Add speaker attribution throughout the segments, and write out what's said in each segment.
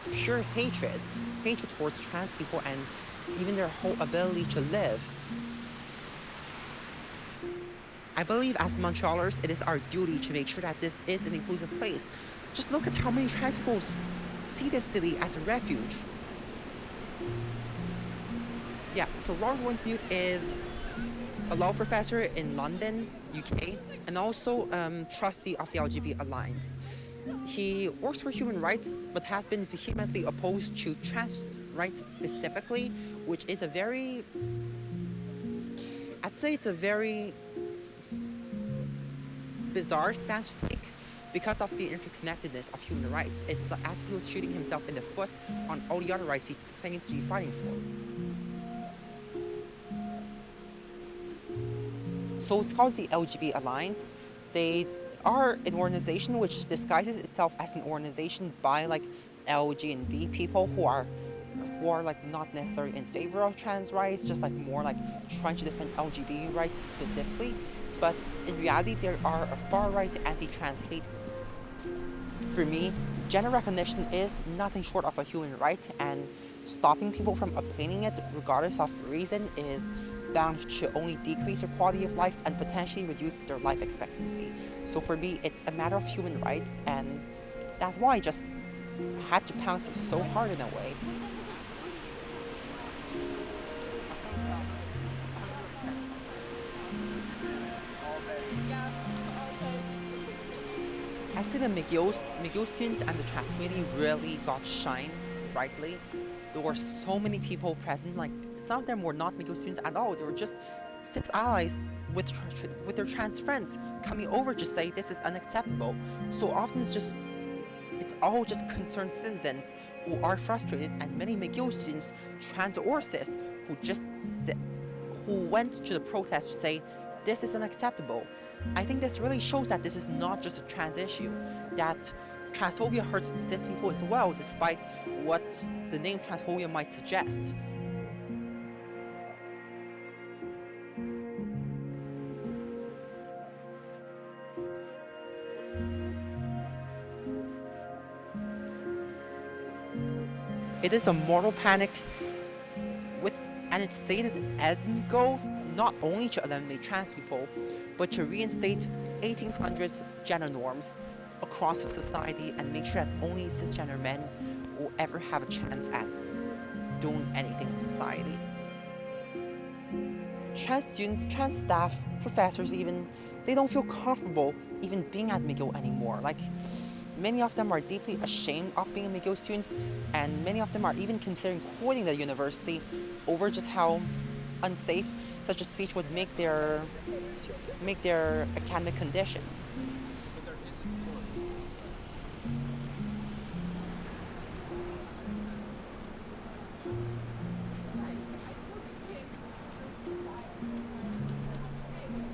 Speaker 1: It's pure hatred towards trans people and even their whole ability to live. I believe as Montrealers, it is our duty to make sure that this is an inclusive place. Just look at how many trans people see this city as a refuge. Yeah, so Robert Wintemute is a law professor in London, UK, and also trustee of the LGB Alliance. He works for human rights, but has been vehemently opposed to trans rights specifically, which is I'd say it's a very bizarre stance to take because of the interconnectedness of human rights. It's as if he was shooting himself in the foot on all the other rights he claims to be fighting for. So it's called the LGB Alliance. They are an organization which disguises itself as an organization by like LG and B people who are like not necessarily in favor of trans rights, just like more like trying to defend LGBT rights specifically. But in reality, they are a far-right anti-trans hate group. For me, gender recognition is nothing short of a human right, and stopping people from obtaining it, regardless of reason, is bound to only decrease their quality of life and potentially reduce their life expectancy. So for me, it's a matter of human rights, and that's why I just had to pounce so hard in a way. I'd say the McGill students and the trans community really got shine brightly. There were so many people present, like some of them were not McGill students at all. They were just cis allies with their trans friends coming over to say this is unacceptable. So often it's all just concerned citizens who are frustrated, and many McGill students, trans or cis, who went to the protest to say this is unacceptable. I think this really shows that this is not just a trans issue, that transphobia hurts cis people as well, despite what the name transphobia might suggest. It is a moral panic and its stated end goal not only to eliminate trans people, but to reinstate 1800s gender norms across the society and make sure that only cisgender men will ever have a chance at doing anything in society. Trans students, trans staff, professors even, they don't feel comfortable even being at McGill anymore. Like, many of them are deeply ashamed of being McGill students, and many of them are even considering quitting the university over just how unsafe such a speech would make their academic conditions.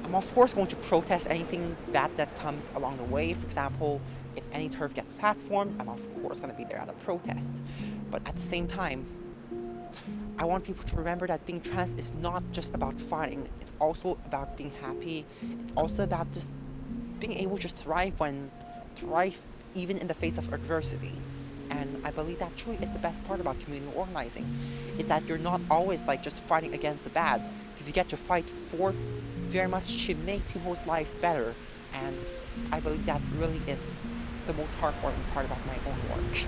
Speaker 1: I'm of course going to protest anything bad that comes along the way. For example, if any TERF gets platformed, I'm of course going to be there at a protest. But at the same time, I want people to remember that being trans is not just about fighting. It's also about being happy. It's also about just being able to thrive even in the face of adversity. And I believe that truly is the best part about community organizing. It's that you're not always like just fighting against the bad, because you get to fight for very much to make people's lives better. And I believe that really is the most heartwarming part about my own work.